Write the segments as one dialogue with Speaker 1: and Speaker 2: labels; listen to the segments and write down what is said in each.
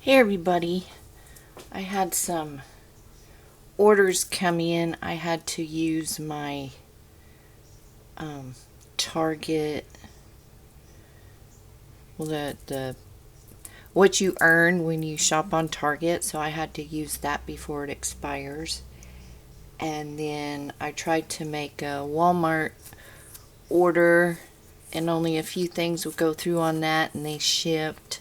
Speaker 1: Hey everybody, I had some orders come in. I had to use my Target, well, the what you earn when you shop on Target, so I had to use that before it expires. And then I tried to make a Walmart order, and only a few things would go through on that, and they shipped.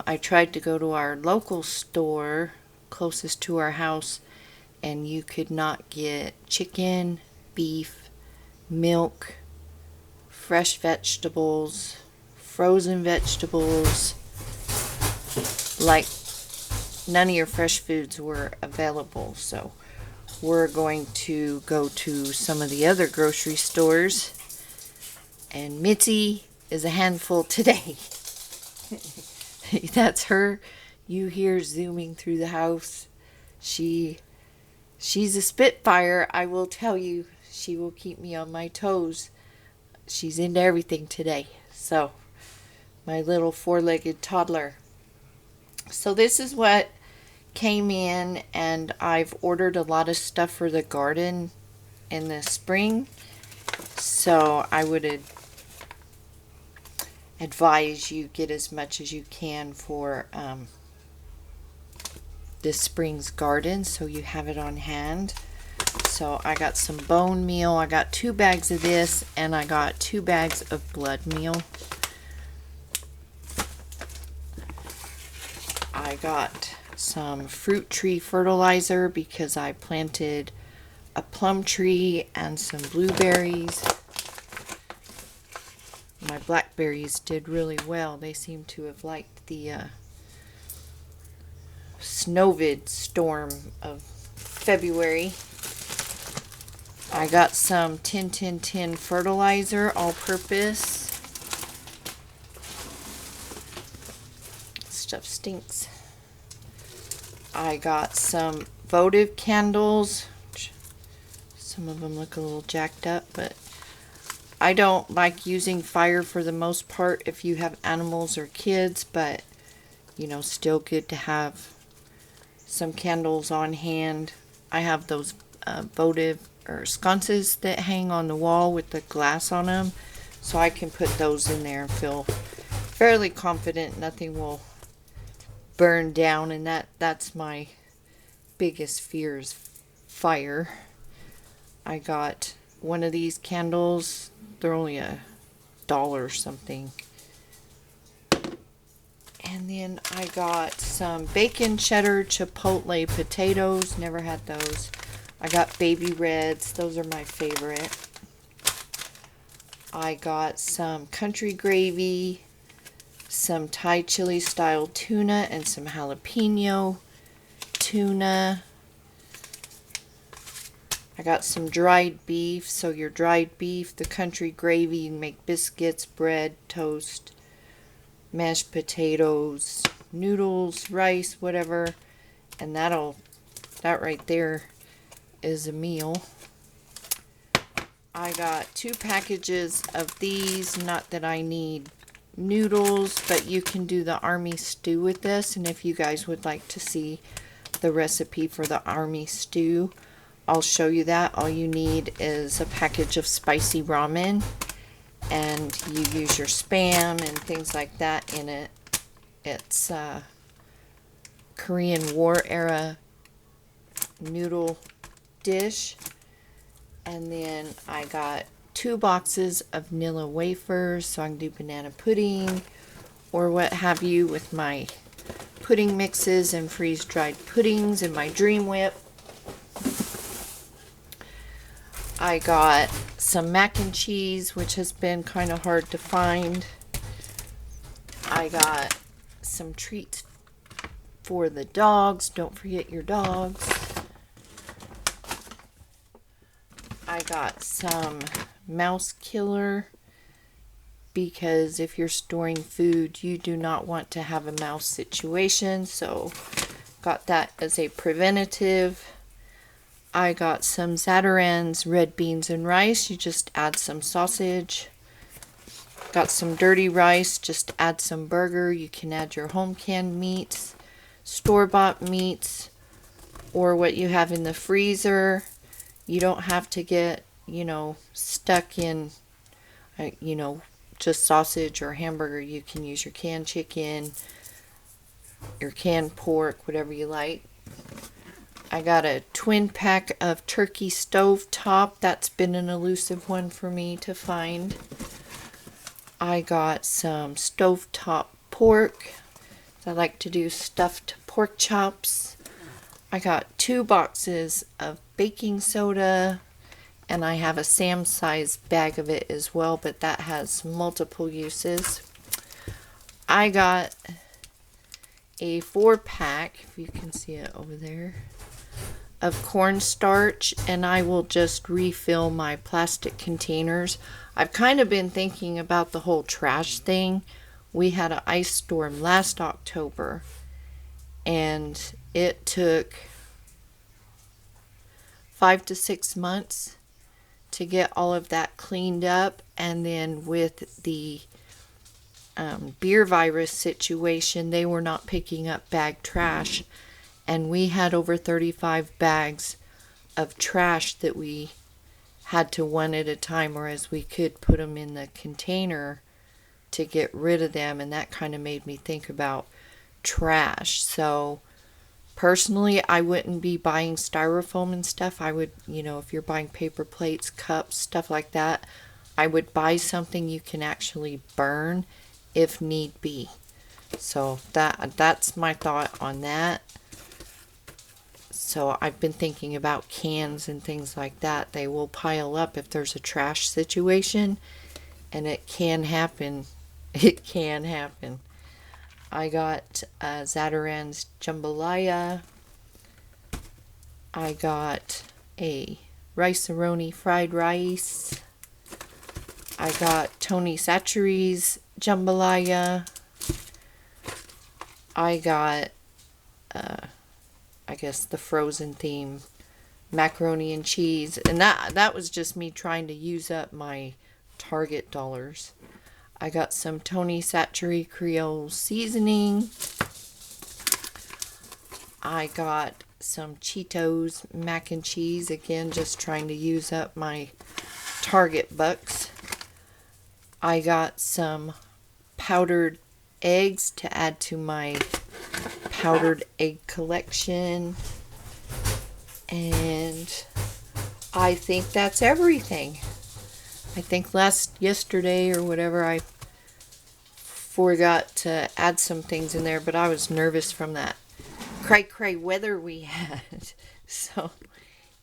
Speaker 1: I tried to go to our local store closest to our house, and you could not get chicken, beef, milk, fresh vegetables, frozen vegetables. Like, none of your fresh foods were available. So we're going to go to some of the other grocery stores, and Mitzi is a handful today. That's her you hear zooming through the house. She's a spitfire, I will tell you. She will keep me on my toes. She's into everything today. So, my little four-legged toddler. So this is what came in, and I've ordered a lot of stuff for the garden in the spring. So I would advise you get as much as you can for this spring's garden, so you have it on hand. So I got some bone meal. I got 2 bags of this, and I got 2 bags of blood meal. I got some fruit tree fertilizer because I planted a plum tree and some blueberries. My blackberries did really well. They seem to have liked the snowvid storm of February. I got some 10-10-10 fertilizer, all-purpose. Stuff stinks. I got some Votive Candles. Some of them look a little jacked up, but I don't like using fire for the most part if you have animals or kids, but still good to have some candles on hand. I have those votive or sconces that hang on the wall with the glass on them, so I can put those in there and feel fairly confident nothing will burn down, and that's my biggest fear is fire. I got one of these candles. They're only $1 or something. And then I got some bacon cheddar Chipotle potatoes. Never had those. I got baby reds. Those are my favorite. I got some country gravy, some Thai chili style tuna, and some jalapeno tuna. I got some dried beef. So your dried beef, the country gravy, you can make biscuits, bread, toast, mashed potatoes, noodles, rice, whatever. And that right there is a meal. I got 2 packages of these. Not that I need noodles, but you can do the army stew with this. And if you guys would like to see the recipe for the army stew, I'll show you that. All you need is a package of spicy ramen, and you use your Spam and things like that in it. It's Korean War era noodle dish. And then I got 2 boxes of Nilla wafers, so I can do banana pudding or what have you with my pudding mixes and freeze-dried puddings in my Dream Whip. I got some mac and cheese, which has been kind of hard to find. I got some treats for the dogs. Don't forget your dogs. I got some mouse killer because if you're storing food, you do not want to have a mouse situation. So got that as a preventative. I got some Zatarain's red beans and rice. You just add some sausage. Got some dirty rice, just add some burger. You can add your home canned meats, store-bought meats, or what you have in the freezer. You don't have to get, stuck in, just sausage or hamburger. You can use your canned chicken, your canned pork, whatever you like. I got a twin pack of turkey stovetop. That's been an elusive one for me to find. I got some stovetop pork. I like to do stuffed pork chops. I got 2 boxes of baking soda, and I have a Sam's size bag of it as well, but that has multiple uses. I got a 4-pack, if you can see it over there, of cornstarch, and I will just refill my plastic containers. I've kind of been thinking about the whole trash thing. We had an ice storm last October, and it took 5 to 6 months to get all of that cleaned up. And then with the beer virus situation, they were not picking up bag trash, and we had over 35 bags of trash that we had to one at a time, or as we could put them in the container to get rid of them. And that kind of made me think about trash. So personally, I wouldn't be buying styrofoam and stuff. I would, if you're buying paper plates, cups, stuff like that, I would buy something you can actually burn if need be. So that's my thought on that. So I've been thinking about cans and things like that. They will pile up if there's a trash situation, and it can happen. It can happen. I got Zatarain's jambalaya. I got a rice-a-roni fried rice. I got Tony Chachere's jambalaya. I got, I guess, the Frozen theme macaroni and cheese. And that was just me trying to use up my Target dollars. I got some Tony Chachere Creole seasoning. I got some Cheetos mac and cheese. Again, just trying to use up my Target bucks. I got some powdered eggs to add to my powdered egg collection. And I think that's everything. I think yesterday or whatever, I forgot to add some things in there, but I was nervous from that cray weather we had. So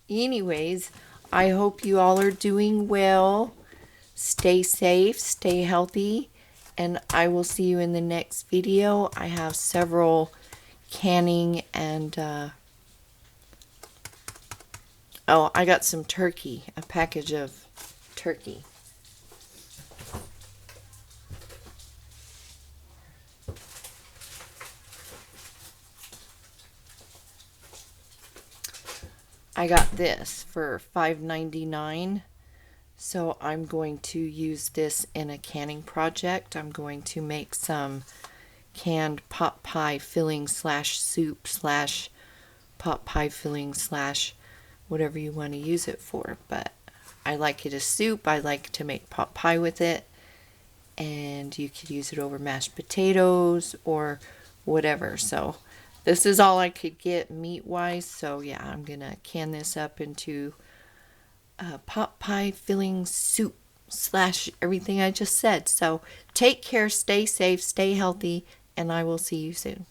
Speaker 1: anyways, I hope you all are doing well. Stay safe, stay healthy, and I will see you in the next video. I have several canning and I got some turkey, a package of turkey. I got this for $5.99. So I'm going to use this in a canning project. I'm going to make some canned pot pie filling / soup / pot pie filling / whatever you want to use it for. But I like it as soup. I like to make pot pie with it. And you could use it over mashed potatoes or whatever. So this is all I could get meat-wise. So yeah, I'm going to can this up into pot pie filling soup / everything I just said. So take care, stay safe, stay healthy, and I will see you soon.